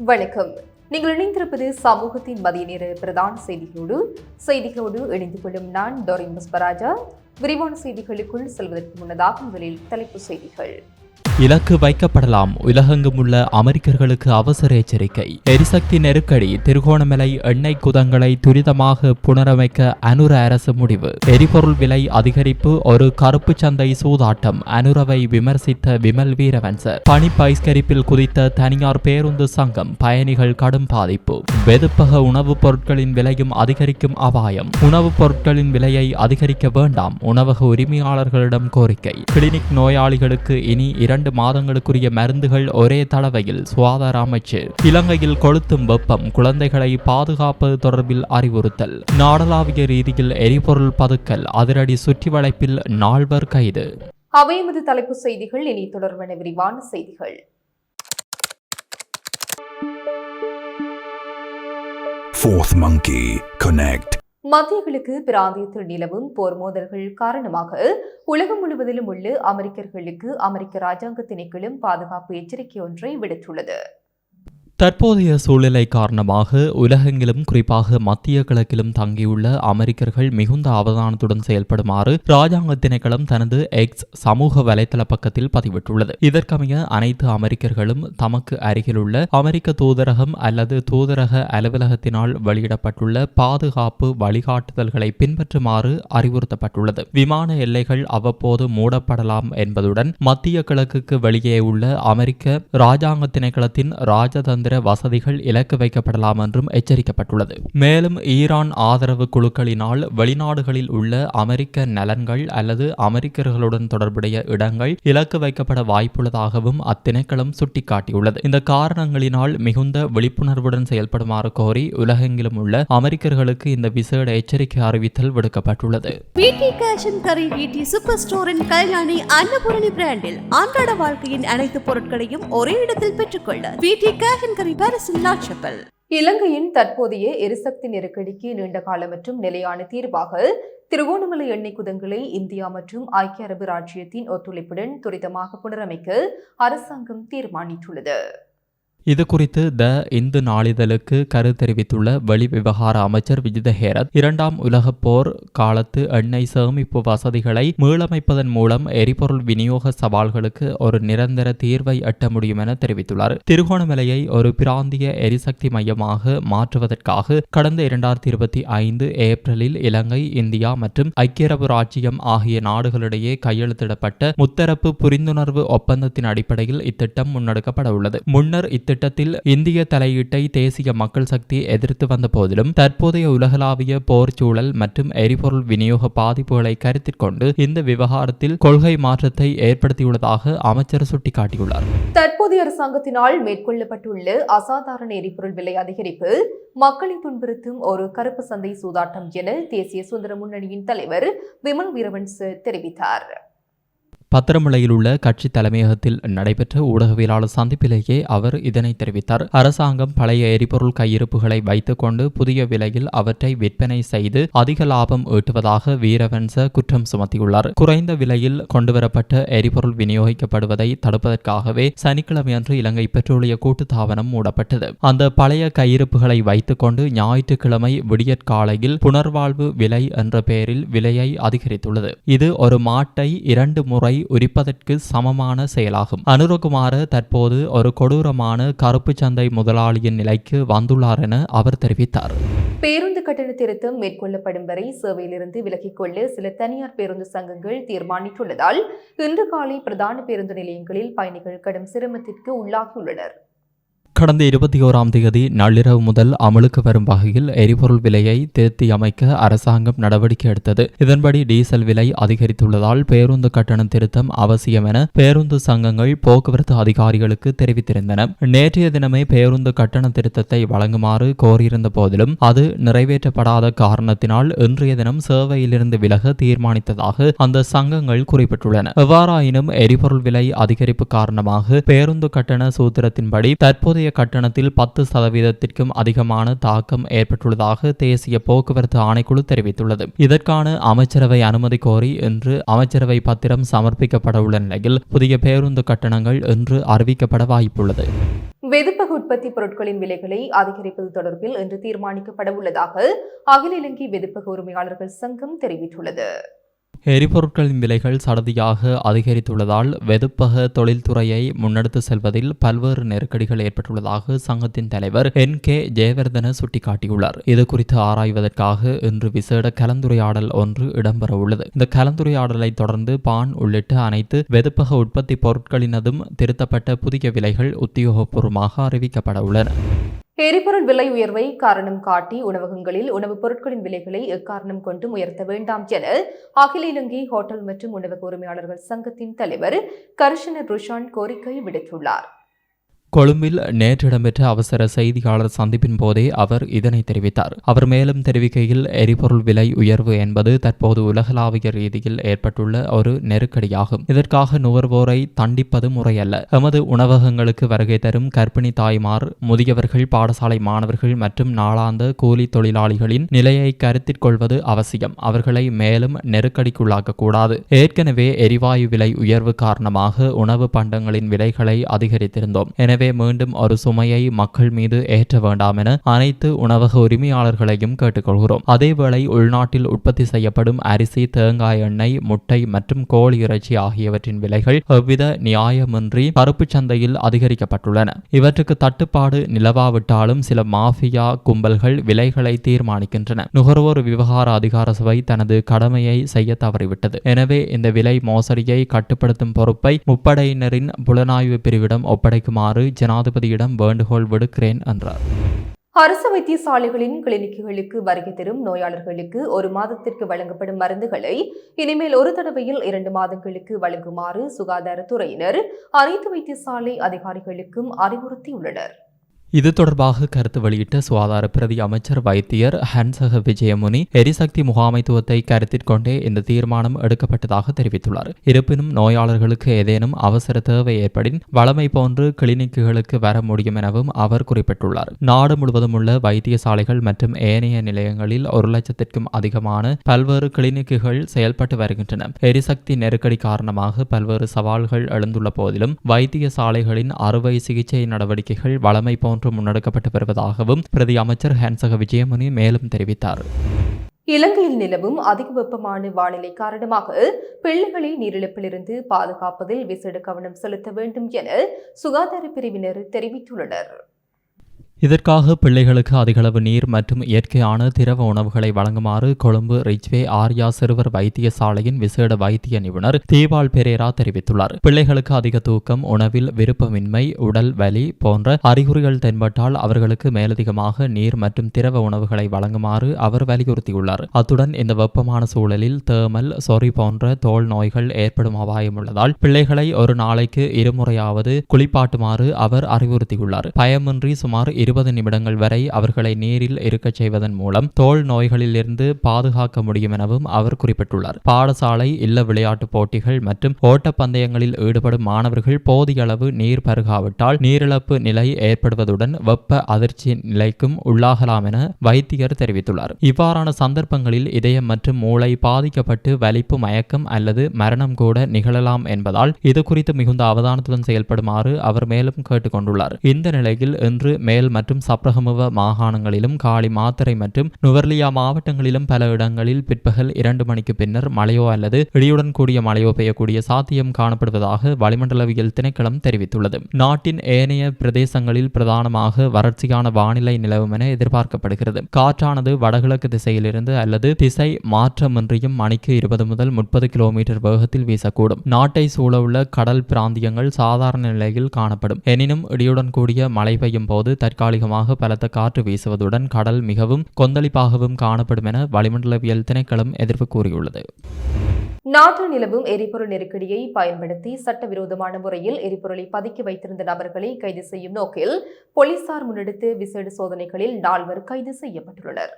வணக்கம். நீங்கள் இணைந்திருப்பது சமூகத்தின் மதிய நேர பிரதான செய்திகளோடு இணைந்து கொள்ளும் நான் டோரின் முஸ்பராஜா. விரிவான செய்திகளுக்குள் செல்வதற்கு முன்னதாக முதலில் தலைப்புச் செய்திகள். இலக்கு வைக்கப்படலாம். உலகெங்கும் உள்ள அமெரிக்கர்களுக்கு அவசர எச்சரிக்கை. எரிசக்தி நெருக்கடி. திருகோணமலை எண்ணெய் குதங்களை துரிதமாக புனரமைக்க அனுர அரசு முடிவு. எரிபொருள் விலை அதிகரிப்பு ஒரு கருப்பு சந்தை சூதாட்டம். அனுரவை விமர்சித்த விமல் வீரவன்ச. பணி பைஸ்கரிப்பில் குதித்த தனியார் பேருந்து சங்கம். பயணிகள் கடும் பாதிப்பு. வெதுப்பக உணவுப் பொருட்களின் விலையும் அதிகரிக்கும் அபாயம். உணவுப் பொருட்களின் விலையை அதிகரிக்க வேண்டாம். உணவக உரிமையாளர்களிடம் கோரிக்கை. கிளினிக் நோயாளிகளுக்கு இனி 2 மாதங்களுக்குரிய மருந்துகள் ஒரே தடவையில். சுகாதார அமைச்சு. இலங்கையில் கொளுத்தும் வெப்பம். குழந்தைகளை பாதுகாப்பது தொடர்பில் அறிவுறுத்தல். நாடளாவிய ரீதியில் எரிபொருள் பதுக்கல். அதிரடி சுற்றி வளைப்பில் 4 கைது. அவை எமது தலைப்புச் செய்திகள். இனி தொடர்பான விரிவான செய்திகள். Fourth Monkey Connect. மத்திய கிழக்கு பிராந்தியத்தில் நிலவும் போர் மோதல்கள் காரணமாக உலகம் முழுவதிலும் உள்ள அமெரிக்கர்களுக்கு அமெரிக்க ராஜாங்க திணைக்களம் பாதுகாப்பு எச்சரிக்கை ஒன்றை விடுத்துள்ளது. தற்போதைய சூழ்நிலை காரணமாக உலகெங்கிலும் குறிப்பாக மத்திய கிழக்கிலும் தங்கியுள்ள அமெரிக்கர்கள் மிகுந்த அவதானத்துடன் செயல்படுமாறு ராஜாங்க திணைக்களம் தனது எக்ஸ் சமூக வலைதள பக்கத்தில் பதிவிட்டுள்ளது. இதற்கமைய அனைத்து அமெரிக்கர்களும் தமக்கு அருகிலுள்ள அமெரிக்க தூதரகம் அல்லது தூதரக அலுவலகத்தினால் வெளியிடப்பட்டுள்ள பாதுகாப்பு வழிகாட்டுதல்களை பின்பற்றுமாறு அறிவுறுத்தப்பட்டுள்ளது. விமான எல்லைகள் அவ்வப்போது மூடப்படலாம் என்பதுடன் மத்திய கிழக்குக்கு வெளியே உள்ள அமெரிக்க ராஜாங்க திணைக்களத்தின் ராஜதந்திர வசதிகள் இலக்கு வைக்கப்படலாம் என்றும் எச்சரிக்கப்பட்டுள்ளது. மேலும் ஈரான் ஆதரவு குழுக்களினால் வெளிநாடுகளில் உள்ள அமெரிக்க நலன்கள் அல்லது அமெரிக்கர்களுடன் தொடர்புடைய இடங்கள் இலக்கு வைக்கப்பட வாய்ப்புள்ளதாகவும் அத்திணைக்களம் சுட்டிக்காட்டியுள்ளது. இந்த காரணங்களினால் மிகுந்த விழிப்புணர்வுடன் செயல்படுமாறு கோரி உலகெங்கிலும் உள்ள அமெரிக்கர்களுக்கு இந்த விசேட எச்சரிக்கை அறிவித்தல் விடுக்கப்பட்டுள்ளது. சூப்பர் ஸ்டோரின் கல்யாணி அன்னபூரணி பிராண்டில் அன்றாட வாழ்க்கையின் அனைத்து பொருட்களையும் ஒரே இடத்தில் பெற்றுக்கொள்ள இலங்கையின் தற்போதைய எரிசக்தி நெருக்கடிக்கு நீண்டகால மற்றும் நிலையான தீர்வாக திருகோணமலை எண்ணெய் குதங்களை இந்தியா மற்றும் ஐக்கிய அரபு ராச்சியத்தின் ஒத்துழைப்புடன் துரிதமாக புனரமைக்க அரசாங்கம் தீர்மானித்துள்ளது. இது குறித்து த இந்து நாளிதழுக்கு கருத்து தெரிவித்துள்ள வெளிவிவகார அமைச்சர் விஜித ஹேரத், 2ஆம் உலகப் போர் காலத்து எண்ணெய் சேமிப்பு வசதிகளை மீளமைப்பதன் மூலம் எரிபொருள் விநியோக சவால்களுக்கு ஒரு நிரந்தர தீர்வை எட்ட முடியும் என தெரிவித்துள்ளார். திருகோணமலையை ஒரு பிராந்திய எரிசக்தி மையமாக மாற்றுவதற்காக கடந்த 2025 ஏப்ரலில் இலங்கை, இந்தியா மற்றும் ஐக்கிய அரபு ராச்சியம் ஆகிய நாடுகளிடையே கையெழுத்திடப்பட்ட முத்தரப்பு புரிந்துணர்வு ஒப்பந்தத்தின் அடிப்படையில் இத்திட்டம் முன்னெடுக்கப்பட உள்ளது. முன்னர் திட்டத்தில் இந்திய தலையீட்டை தேசிய மக்கள் சக்தி எதிர்த்து வந்த போதிலும் தற்போதைய உலகளாவிய போர் சூழல் மற்றும் எரிபொருள் விநியோக பாதிப்புகளை கருத்தில் கொண்டு இந்த விவகாரத்தில் கொள்கை மாற்றத்தை ஏற்படுத்தியுள்ளதாக அமைச்சர் சுட்டிக்காட்டியுள்ளார். தற்போதைய அரசாங்கத்தினால் மேற்கொள்ளப்பட்டுள்ள அசாதாரண எரிபொருள் விலை அதிகரிப்பு மக்களை துன்புறுத்தும் ஒரு கருப்பு சந்தை சூதாட்டம் என தேசிய சுதந்திர முன்னணியின் தலைவர் விமல் வீரவன்ச தெரிவித்தார். பத்திரமுலையில் உள்ள கட்சி தலைமையகத்தில் நடைபெற்ற ஊடகவியலாளர் சந்திப்பிலேயே அவர் இதனை தெரிவித்தார். அரசாங்கம் பழைய எரிபொருள் கையிருப்புகளை வைத்துக் கொண்டு புதிய விலையில் அவற்றை விற்பனை செய்து அதிக லாபம் ஈட்டுவதாக வீரவன்ச குற்றம் சுமத்தியுள்ளார். குறைந்த விலையில் கொண்டுவரப்பட்ட எரிபொருள் விநியோகிக்கப்படுவதை தடுப்பதற்காகவே சனிக்கிழமையன்று இலங்கை பெட்ரோலிய கூட்டுத்தாபனம் மூடப்பட்டது. அந்த பழைய கையிருப்புகளை வைத்துக் கொண்டு ஞாயிற்றுக்கிழமை விடியற்காலையில் புனர்வாழ்வு விலை என்ற பெயரில் விலையை அதிகரித்துள்ளது. இது ஒரு மாட்டை 2 முறை உரிப்பதற்கு சமமான செயலாகும். அனுரகுமார தற்போது ஒரு கொடூரமான கருப்பு சந்தை முதலாளியின் நிலைக்கு வந்துள்ளார் என அவர் தெரிவித்தார். பேருந்து கட்டண திருத்தம் மேற்கொள்ளப்படும் வரை சேவையிலிருந்து விலகிக் கொள்ள சில தனியார் பேருந்து சங்கங்கள் தீர்மானித்துள்ளதால் இன்று காலை பிரதான பேருந்து நிலையங்களில் பயணிகள் கடும் சிரமத்திற்கு உள்ளாகியுள்ளனர். கடந்த 21ஆம் தேதி நள்ளிரவு முதல் அமலுக்கு வரும் வகையில் எரிபொருள் விலையை திருத்தி அமைக்க அரசாங்கம் நடவடிக்கை எடுத்தது. இதன்படி டீசல் விலை அதிகரித்துள்ளதால் பேருந்து கட்டண திருத்தம் அவசியம் என பேருந்து சங்கங்கள் போக்குவரத்து அதிகாரிகளுக்கு தெரிவித்திருந்தன. நேற்றைய தினமே பேருந்து கட்டண திருத்தத்தை வழங்குமாறு கோரியிருந்த போதிலும் அது நிறைவேற்றப்படாத காரணத்தினால் இன்றைய தினம் சேவையிலிருந்து விலக தீர்மானித்ததாக அந்த சங்கங்கள் குறிப்பிட்டுள்ளன. எவ்வாறாயினும் எரிபொருள் விலை அதிகரிப்பு காரணமாக பேருந்து கட்டண சூத்திரத்தின்படி தற்போதைய கட்டணத்தில் 10% அதிகமான தாக்கம் ஏற்பட்டுள்ளதாக தேசிய போக்குவரத்து ஆணைக்குழு தெரிவித்துள்ளது. இதற்கான அமைச்சரவை அனுமதி கோரி இன்று அமைச்சரவை பத்திரம் சமர்ப்பிக்கப்பட உள்ள நிலையில் புதிய பேருந்து கட்டணங்கள் இன்று அறிவிக்கப்பட வாய்ப்புள்ளது. வெதுப்பக உற்பத்தி பொருட்களின் விலைகளை அதிகரிப்பது தொடர்பில் இன்று தீர்மானிக்கப்பட உள்ளதாக அகில இலங்கை வெதுப்பக உரிமையாளர்கள் சங்கம் தெரிவித்துள்ளது. எரிபொருட்களின் விலைகள் சடதியாக அதிகரித்துள்ளதால் வெதுப்பக தொழில்துறையை முன்னெடுத்து செல்வதில் பல்வேறு நெருக்கடிகள் ஏற்பட்டுள்ளதாக சங்கத்தின் தலைவர் NK ஜெயவர்தன சுட்டிக்காட்டியுள்ளார். இதுகுறித்து ஆராய்வதற்காக இன்று விசேட கலந்துரையாடல் ஒன்று இடம்பெறவுள்ளது. இந்த கலந்துரையாடலை தொடர்ந்து பான் உள்ளிட்ட அனைத்து வெதுப்பக உற்பத்தி பொருட்களினதும் திருத்தப்பட்ட புதிய விலைகள் உத்தியோகபூர்வமாக அறிவிக்கப்பட உள்ளன. எரிபொருள் விலை உயர்வை காரணம் காட்டி உணவகங்களில் உணவுப் பொருட்களின் விலைகளை எக்காரணம் கொண்டும் உயர்த்த வேண்டாம் என அகில இலங்கை ஹோட்டல் மற்றும் உணவக உரிமையாளர்கள் சங்கத்தின் தலைவர் கர்ஷன ருஷான் கோரிக்கை விடுத்துள்ளார். கொழும்பில் நேற்று இடம்பெற்ற அவசர செய்தியாளர் சந்திப்பின் போதே அவர் இதனை தெரிவித்தார். அவர் மேலும் தெரிவிக்கையில், எரிபொருள் விலை உயர்வு என்பது தற்போது உலகளாவிய ரீதியில் ஏற்பட்டுள்ள ஒரு நெருக்கடியாகும். இதற்காக நுகர்வோரை தண்டிப்பது முறையல்ல. எமது உணவகங்களுக்கு வருகை தரும் கர்ப்பிணி தாய்மார், முதியவர்கள், பாடசாலை மாணவர்கள் மற்றும் நாளாந்த கூலி தொழிலாளிகளின் நிலையை கருத்தில் கொள்வது அவசியம். அவர்களை மேலும் நெருக்கடிக்குள்ளாக்க கூடாது. ஏற்கனவே எரிவாயு விலை உயர்வு காரணமாக உணவு பண்டங்களின் விலைகளை அதிகரித்திருந்தோம். எனவே மீண்டும் ஒரு சுமையை மக்கள் மீது ஏற்ற வேண்டாம் என அனைத்து உணவக உரிமையாளர்களையும் கேட்டுக்கொள்கிறோம். அதேவேளை உள்நாட்டில் உற்பத்தி செய்யப்படும் அரிசி, தேங்காய் எண்ணெய், முட்டை மற்றும் கோழி இறைச்சி ஆகியவற்றின் விலைகள் எவ்வித நியாயமின்றி கருப்பு சந்தையில் அதிகரிக்கப்பட்டுள்ளன. இவற்றுக்கு தட்டுப்பாடு நிலவாவிட்டாலும் சில மாஃபியா கும்பல்கள் விலைகளை தீர்மானிக்கின்றன. நுகர்வோர் விவகார அதிகார சபை தனது கடமையை செய்ய தவறிவிட்டது. எனவே இந்த விலை மோசடியை கட்டுப்படுத்தும் பொறுப்பை முப்படையினரின் புலனாய்வு பிரிவிடம் ஒப்படைக்குமாறு ஜனாதிபதியிடம் வேண்டுகோள் விடுக்கிறேன் என்றார். அரசு வைத்தியசாலைகளின் கிளினிக்குகளுக்கு வருகை தரும் நோயாளர்களுக்கு 1 மாதத்திற்கு வழங்கப்படும் மருந்துகளை இனிமேல் ஒரு தடவையில் 2 மாதங்களுக்கு வழங்குமாறு சுகாதாரத்துறையினர் அனைத்து வைத்தியசாலை அதிகாரிகளுக்கும் அறிவுறுத்தியுள்ளனர். இது தொடர்பாக கருத்து வெளியிட்ட சுகாதார பிரதி அமைச்சர் வைத்தியர் ஹன்சக விஜயமுனி, எரிசக்தி முகாமைத்துவத்தை கருத்தில் கொண்டே இந்த தீர்மானம் எடுக்கப்பட்டதாக தெரிவித்துள்ளார். இருப்பினும் நோயாளர்களுக்கு ஏதேனும் அவசர தேவை ஏற்படின் வழமை போன்று கிளினிக்குகளுக்கு வர முடியும் எனவும் அவர் குறிப்பிட்டுள்ளார். நாடு முழுவதும் உள்ள வைத்தியசாலைகள் மற்றும் ஏனைய நிலையங்களில் 1 லட்சத்திற்கும் அதிகமான பல்வேறு கிளினிக்குகள் செயல்பட்டு வருகின்றன. எரிசக்தி நெருக்கடி காரணமாக பல்வேறு சவால்கள் எழுந்துள்ள போதிலும் வைத்தியசாலைகளின் அறுவை சிகிச்சை நடவடிக்கைகள் வழமை போன்ற முன்னெடுக்கப்பட்டு வருவதாகவும் பிரதி அமைச்சர் ஹன்சக விஜயமுனி மேலும் தெரிவித்தார். இலங்கையில் நிலவும் அதிக வெப்பமான வானிலை காரணமாக பிள்ளைகளை நீரிழப்பிலிருந்து பாதுகாப்பதில் விசேட கவனம் செலுத்த வேண்டும் என சுகாதார பிரிவினர் தெரிவித்துள்ளனர். இதற்காக பிள்ளைகளுக்கு அதிகளவு நீர் மற்றும் இயற்கையான திரவ உணவுகளை வழங்குமாறு கொழும்பு ரிச்வே ஆர்யா சிறுவர் வைத்தியசாலையின் விசேட வைத்திய நிபுணர் தீபால் பெரேரா தெரிவித்துள்ளார். பிள்ளைகளுக்கு அதிக தூக்கம், உணவில் விருப்பமின்மை, உடல் வலி போன்ற அறிகுறிகள் தென்பட்டால் அவர்களுக்கு மேலதிகமாக நீர் மற்றும் திரவ உணவுகளை வழங்குமாறு அவர் வலியுறுத்தியுள்ளார். அத்துடன் இந்த வெப்பமான சூழலில் தேமல், சொறி போன்ற தோல் நோய்கள் ஏற்படும் அபாயம் உள்ளதால் பிள்ளைகளை ஒரு நாளைக்கு 2 முறையாவது குளிப்பாட்டுமாறு அவர் அறிவுறுத்தியுள்ளார். பயமின்றி சுமார் 20 நிமிடங்கள் வரை அவர்களை நீரில் இருக்கச் செய்வதன் மூலம் தோல் நோய்களில் இருந்து பாதுகாக்க முடியும் எனவும் அவர் குறிப்பிட்டுள்ளார். பாடசாலை, இல்ல விளையாட்டு போட்டிகள் மற்றும் ஓட்டப்பந்தயங்களில் ஈடுபடும் மாணவர்கள் போதிய அளவு நீர் பருகாவிட்டால் நீரிழப்பு நிலை ஏற்படுவதுடன் வெப்ப அதிர்ச்சி நிலைக்கும் உள்ளாகலாம் என வைத்தியர் தெரிவித்துள்ளார். இவ்வாறான சந்தர்ப்பங்களில் இதயம் மற்றும் மூளை பாதிக்கப்பட்டு வலிப்பு, மயக்கம் அல்லது மரணம் கூட நிகழலாம் என்பதால் இது குறித்து மிகுந்த அவதானத்துடன் செயல்படுமாறு அவர் மேலும் கேட்டுக்கொண்டுள்ளார். இந்த நிலையில் இன்று மேல் மற்றும் சப்ரகமுவ மாகாணங்களிலும், காலி, மாத்தறை மற்றும் நுவர்லியா மாவட்டங்களிலும் பல இடங்களில் பிற்பகல் 2 மணிக்கு பின்னர் மழையோ அல்லது இடியுடன் கூடிய மழையோ பெய்யக்கூடிய சாத்தியம் காணப்படுவதாக வளிமண்டலவியல் திணைக்களம் தெரிவித்துள்ளது. நாட்டின் ஏனைய பிரதேசங்களில் பிரதானமாக வறட்சியான வானிலை நிலவும் என எதிர்பார்க்கப்படுகிறது. காற்றானது வடகிழக்கு திசையிலிருந்து அல்லது திசை மாற்றமின்றியும் மணிக்கு 20 முதல் 30 கிலோமீட்டர் வேகத்தில் வீசக்கூடும். நாட்டை சூழவுள்ள கடல் பிராந்தியங்கள் சாதாரண நிலையில் காணப்படும். எனினும் இடியுடன் கூடிய மழை பெய்யும் போது தற்காலிகமாக பலத்த காற்று வீசுவதுடன் கடல் மிகவும் கொந்தளிப்பாகவும் காணப்படும் என வளிமண்டலவியல் திணைக்களம் எதிர்ப்பு கூறியுள்ளது. நாட்டில் நிலவும் எரிபொருள் நெருக்கடியை பயன்படுத்தி சட்டவிரோதமான முறையில் எரிபொருளை பதுக்கி வைத்திருந்த நபர்களை கைது செய்யும் நோக்கில் போலீசார் முன்னெடுத்த விசேட சோதனைகளில் 4 கைது செய்யப்பட்டுள்ளனர்.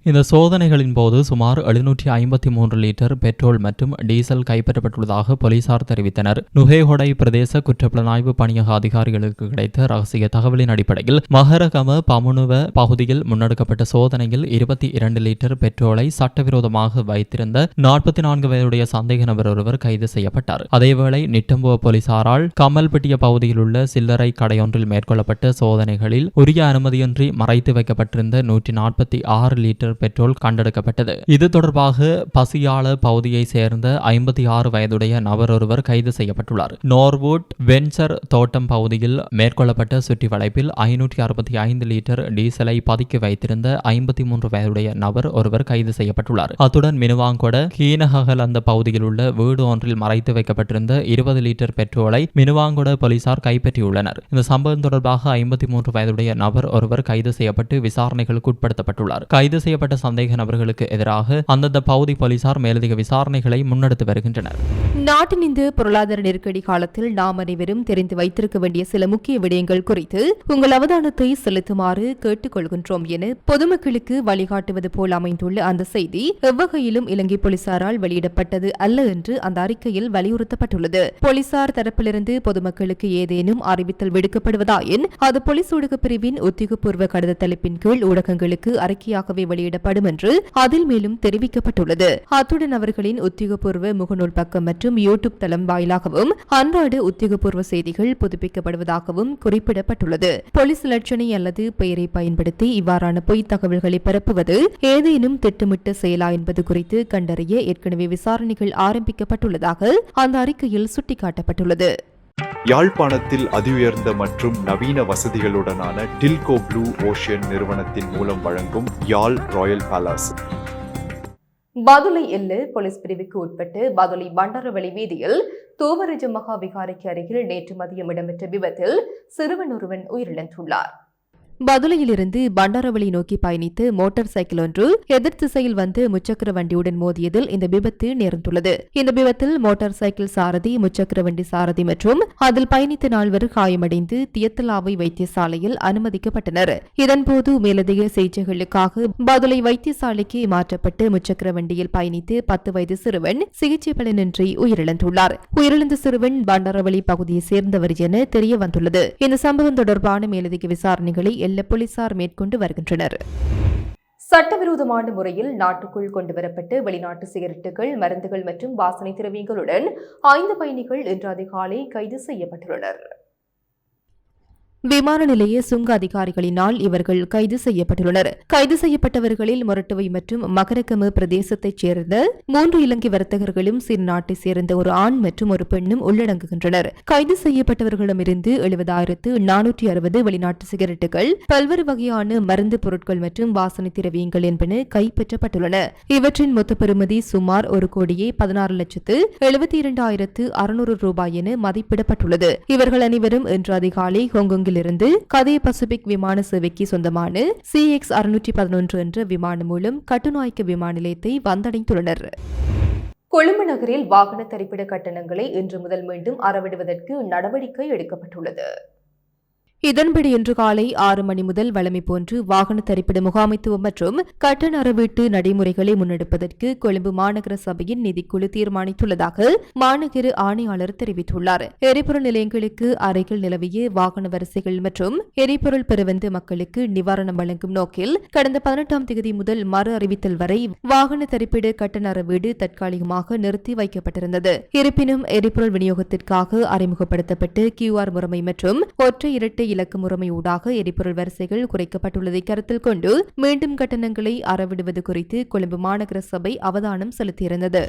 இந்த சோதனைகளின் போது சுமார் 753 லிட்டர் பெட்ரோல் மற்றும் டீசல் கைப்பற்றப்பட்டுள்ளதாக போலீசார் தெரிவித்தனர். நுகேகொடை பிரதேச குற்றப்புலனாய்வு பணியக அதிகாரிகளுக்கு கிடைத்த ரகசிய தகவலின் அடிப்படையில் மகரகம பமுனுவ பகுதியில் முன்னெடுக்கப்பட்ட சோதனையில் 22 லிட்டர் பெட்ரோலை சட்டவிரோதமாக வைத்திருந்த 44 வயதுடைய சந்தேக நபர் ஒருவர் கைது செய்யப்பட்டார். அதேவேளை நிட்டம்புவ போலீசாரால் கமல்பட்டிய பகுதியில் உள்ள சில்லறை கடையொன்றில் மேற்கொள்ளப்பட்ட சோதனைகளில் உரிய அனுமதியின்றி மறைத்து வைக்கப்பட்டிருந்த 146 லிட்டர் பெட்ரோல் கண்டெடுக்கப்பட்டது. இது தொடர்பாக பசியாள பகுதியை சேர்ந்த 56 வயதுடைய நபர் ஒருவர் கைது செய்யப்பட்டுள்ளார். நோர்வுட் வென்சர் தோட்டம் பகுதியில் மேற்கொள்ளப்பட்ட சுற்றி வளைப்பில் 565 லிட்டர் டீசலை பதுக்கி வைத்திருந்த 53 வயதுடைய நபர் ஒருவர் கைது செய்யப்பட்டுள்ளார். அத்துடன் மினுவாங்கொட கீனகலந்த பகுதியில் உள்ள வீடு ஒன்றில் மறைத்து வைக்கப்பட்டிருந்த 20 லிட்டர் பெட்ரோலை மினுவாங்கொட போலீசார் கைப்பற்றியுள்ளனர். இந்த சம்பவம் தொடர்பாக 53 வயதுடைய நபர் ஒருவர் கைது செய்யப்பட்டு விசாரணைகளுக்கு உட்படுத்தப்பட்டுள்ளார். கைது செய்யப்பட்ட சந்தேக நபர்களுக்கு எதிராக அந்தந்த பகுதி போலீசார் மேலதிக விசாரணைகளை முன்னெடுத்து வருகின்றனர். நாட்டின் இந்த பொருளாதார நெருக்கடி காலத்தில் நாம் அனைவரும் தெரிந்து வைத்திருக்க வேண்டிய சில முக்கிய விடயங்கள் குறித்து உங்கள் அவதானத்தை செலுத்துமாறு கேட்டுக்கொள்கின்றோம் என பொதுமக்களுக்கு வழிகாட்டுவது போல் அமைந்துள்ள அந்த செய்தி எவ்வகையிலும் இலங்கை போலீசாரால் வெளியிடப்பட்டது அல்ல என்று அந்த அறிக்கையில் வலியுறுத்தப்பட்டுள்ளது. போலீசார் தரப்பிலிருந்து பொதுமக்களுக்கு ஏதேனும் அறிவித்தல் விடுக்கப்படுவதாயின் அது போலீஸ் ஊடகப் பிரிவின் உத்தியோகபூர்வ கடித தலைப்பின் கீழ் ஊடகங்களுக்கு அறிக்கையாகவே வெளியிடப்படும் என்று அதில் மேலும் தெரிவிக்கப்பட்டுள்ளது. அத்துடன் அவர்களின் உத்தியோகபூர்வ முகநூல் பக்கம் மற்றும் யூடியூப் தளம் வாயிலாகவும் அன்றாட உத்தியோகபூர்வ செய்திகள் புதுப்பிக்கப்படுவதாகவும் குறிப்பிடப்பட்டுள்ளது. போலீஸ் லட்சணை அல்லது பெயரை பயன்படுத்தி இவ்வாறான பொய் தகவல்களை பரப்புவது ஏதேனும் திட்டமிட்ட செயலா என்பது குறித்து கண்டறிய ஏற்கனவே விசாரணைகள் ஆரம்பிக்கப்பட்டுள்ளதாக அந்த அறிக்கையில் சுட்டிக்காட்டப்பட்டுள்ளது. யாழ்ப்பாணத்தில் அதிஉயர்ந்த மற்றும் நவீன வசதிகளுடனான டில்கோ ப்ளூ ஓஷன் நிறுவனத்தின் மூலம் வழங்கும் யாழ் ராயல் பேலஸ். பதுளை எல்லை போலீஸ் பிரிவுக்கு உட்பட்டு பதுளை பண்டாரவளி வீதியில் தூவரஜ மகா விகாரைக்கு அருகில் நேற்று மதியம் இடம்பெற்ற விபத்தில் சிறுவன் ஒருவன் உயிரிழந்துள்ளார். பதுளையிலிருந்து பண்டாரவளி நோக்கி பயணித்து மோட்டார் சைக்கிள் ஒன்று எதிர் திசையில் வந்து முச்சக்கர வண்டியுடன் மோதியதில் இந்த விபத்து நேர்ந்துள்ளது. இந்த விபத்தில் மோட்டார் சைக்கிள் சாரதி, முச்சக்கர வண்டி சாரதி மற்றும் அதில் பயணித்த 4 காயமடைந்து தியத்தலாவை வைத்தியசாலையில் அனுமதிக்கப்பட்டனர். இதன்போது மேலதிக சிகிச்சைகளுக்காக பதுளை வைத்தியசாலைக்கு மாற்றப்பட்டு முச்சக்கர வண்டியில் பயணித்து 10 வயது சிறுவன் சிகிச்சை பலனின்றி உயிரிழந்துள்ளார். உயிரிழந்த சிறுவன் பண்டாரவளி பகுதியை சேர்ந்தவர் என தெரிய வந்துள்ளது. இந்த சம்பவம் தொடர்பான மேலதிக விசாரணைகளை போலீசார் மேற்கொண்டு வருகின்றனர். சட்டவிரோதமான முறையில் நாட்டுக்குள் கொண்டுவரப்பட்டு வெளிநாட்டு சிகரெட்டுகள், மருந்துகள் மற்றும் வாசனை திரவியங்களுடன் 5 பயணிகள் இன்று அதிகாலை கைது செய்யப்பட்டுள்ளனர். விமான நிலைய சுங்க அதிகாரிகளினால் இவர்கள் கைது செய்யப்பட்டுள்ளனர். கைது செய்யப்பட்டவர்களில் மொரட்டுவை மற்றும் மகரகம பிரதேசத்தைச் சேர்ந்த 3 இலங்கை வர்த்தகர்களும் சீன நாட்டைச் சேர்ந்த ஒரு ஆண் மற்றும் ஒரு பெண்ணும் உள்ளடங்குகின்றனர். கைது செய்யப்பட்டவர்களிடமிருந்து 70,460 வெளிநாட்டு சிகரெட்டுகள், பல்வேறு வகையான மருந்து பொருட்கள் மற்றும் வாசனை திரவியங்கள் என்பன கைப்பற்றப்பட்டுள்ளன. இவற்றின் மொத்த பெறுமதி சுமார் 1,72,72,600 ரூபாய் என மதிப்பிடப்பட்டுள்ளது. இவர்கள் அனைவரும் இன்று அதிகாலை ஹாங்காங் இருந்து கதே பசிபிக் விமான சேவைக்கு சொந்தமான CX-611 என்ற விமானம் மூலம் கட்டுநாயக்க விமான நிலையத்தை வந்தடைந்துள்ளனர். கொழும்பு நகரில் வாகன தரிப்பிட கட்டணங்களை இன்று முதல் மீண்டும் அறவிடுவதற்கு நடவடிக்கை எடுக்கப்பட்டுள்ளது. இதன்படி இன்று காலை 6 மணி முதல் வழமை போன்று வாகன தரிப்பிட முகாமைத்துவம் மற்றும் கட்டண அறவீட்டு நடைமுறைகளை முன்னெடுப்பதற்கு கொழும்பு மாநகர சபையின் நிதிக்குழு தீர்மானித்துள்ளதாக மாநகர ஆணையாளர் தெரிவித்துள்ளார். எரிபொருள் நிலையங்களுக்கு அருகில் நிலவிய வாகன வரிசைகள் மற்றும் எரிபொருள் பெறவந்த மக்களுக்கு நிவாரணம் வழங்கும் நோக்கில் கடந்த 18ஆம் தேதி முதல் மறு அறிவித்தல் வரை வாகன தரிப்பிட கட்டண அறவீடு தற்காலிகமாக நிறுத்தி வைக்கப்பட்டிருந்தது. இருப்பினும் எரிபொருள் விநியோகத்திற்காக அறிமுகப்படுத்தப்பட்டு QR முறைமை மற்றும் ஒற்றை இரட்டை இலக்கு முறைமை ஊடாக எரிபொருள் வரிசைகள் குறைக்கப்பட்டுள்ளதை கருத்தில் கொண்டு மீண்டும் கட்டணங்களை அறவிடுவது குறித்து கொழும்பு மாநகர சபை அவதானம் செலுத்தியிருந்தது.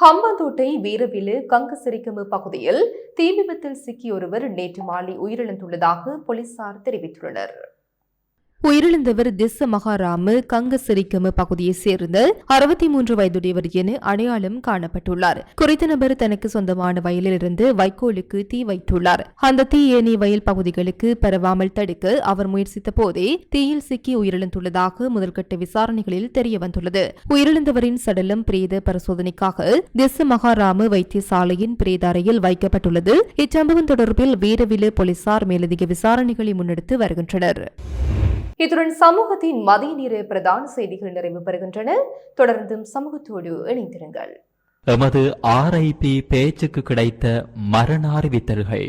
ஹம்பாந்தோட்டை வீரவிலு கங்கசிரிக்கமு பகுதியில் தீ விபத்தில் சிக்கிய ஒருவர் நேற்று மாலை உயிரிழந்துள்ளதாக போலீசார் தெரிவித்துள்ளனர். உயிரிழந்தவர் திஸ்ஸ மகாராம கங்கசிரிக்கம பகுதியைச் சேர்ந்த 63 வயதுடையவர் என அடையாளம் காணப்பட்டுள்ளார். குறித்த நபர் தனக்கு சொந்தமான வயலில் இருந்து வைக்கோலுக்கு தீ வைத்துள்ளார். அந்த தீ ஏனைய வயல் பகுதிகளுக்கு பரவாமல் தடுக்க அவர் முயற்சித்த போதே தீயில் சிக்கி உயிரிழந்துள்ளதாக முதல்கட்ட விசாரணைகளில் தெரியவந்துள்ளது. உயிரிழந்தவரின் சடலம் பிரேத பரிசோதனைக்காக திஸ்ஸ மகாராம வைத்தியசாலையின் பிரேத அறையில் வைக்கப்பட்டுள்ளது. இச்சம்பவம் தொடர்பில் வீரவிலு போலீசார் மேலதிக விசாரணைகளை முன்னெடுத்து வருகின்றனர். இத்துடன் சமூகத்தின் மதிய நேர பிரதான செய்திகள் நிறைவு பெறுகின்றன. தொடர்ந்தும் சமூகத்தோடு இணைந்திருங்கள். எமது RIP பேச்சுக்கு கிடைத்த மரண அறிவித்தல்கள்.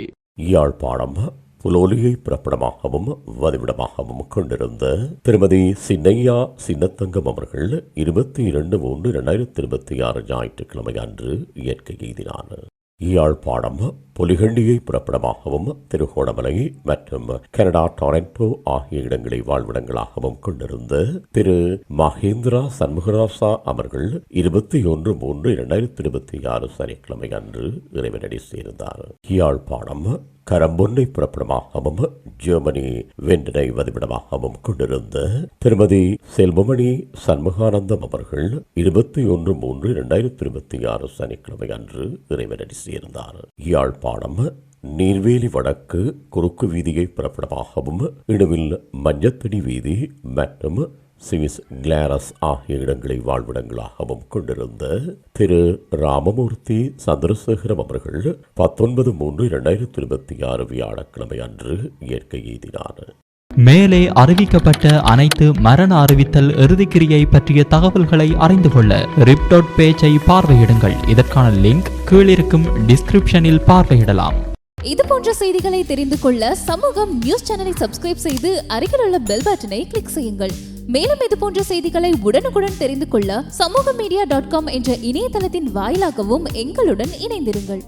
யாழ்ப்பாணம் புலோலியை பிறப்பிடமாகவும் வதிவிடமாகவும் கொண்டிருந்த திருமதி சின்னையா சின்னத்தங்கம் அவர்கள் 22/3/2026 ஞாயிற்றுக்கிழமை அன்று இயற்கை எய்தினார். யாழ்ப்பாணம் புலிகண்டியை பிறப்பிடமாகவும் திருகோணமலை மற்றும் கனடா டொரண்டோ ஆகிய இடங்களை வாழ்விடங்களாகவும் கொண்டிருந்த திரு மகேந்திரா சண்முகராசா அவர்கள் 21/3/2026 சனிக்கிழமை அன்று இறைவனடி சேர்ந்தார். யாழ்ப்பாணம் கரம்பொன்னை பிறப்பிடமாகவும் ஜெர்மனி வெண்டனை வதிவிடமாகவும் கொண்டிருந்த திருமதி செல்வமணி சண்முகானந்தம் அவர்கள் 21/3/2026 சனிக்கிழமை அன்று இறைவனடி சேர்ந்தார். யாழ்ப்பாணம் நீர்வேலி வடக்கு குறுக்கு வீதியை பிறப்பிடமாகவும் இடுவில் மஞ்சத்தடி வீதி மற்றும் சிவிஸ் கிளாரஸ் ஆகிய இடங்களை வாழ்விடங்களாகவும் கொண்டிருந்த திரு ராமமூர்த்தி சந்திரசேகரம் அவர்கள் 19/3/2026 வியாழக்கிழமை அன்று இயற்கை எய்தினார். மேலே அறிவிக்கப்பட்ட அனைத்து மரண அறிவித்தல் இறுதிக்கிரியை பற்றிய தகவல்களை அறிந்து கொள்ள ரிப் பேஜை பார்வையிடுங்கள். இதற்கான லிங்க் கீழிருக்கும் டிஸ்கிரிப்ஷனில் பார்வையிடலாம். இது போன்ற செய்திகளை தெரிந்து கொள்ள சமூகம் நியூஸ் சேனலை சப்ஸ்கிரைப் செய்து அருகில் உள்ள பெல் பட்டனை கிளிக் செய்யுங்கள். மேலும் இது போன்ற செய்திகளை உடனுக்குடன் தெரிந்து கொள்ள சமூகமீடியா.com என்ற இணையதளத்தின் வாயிலாகவும் எங்களுடன் இணைந்திருங்கள்.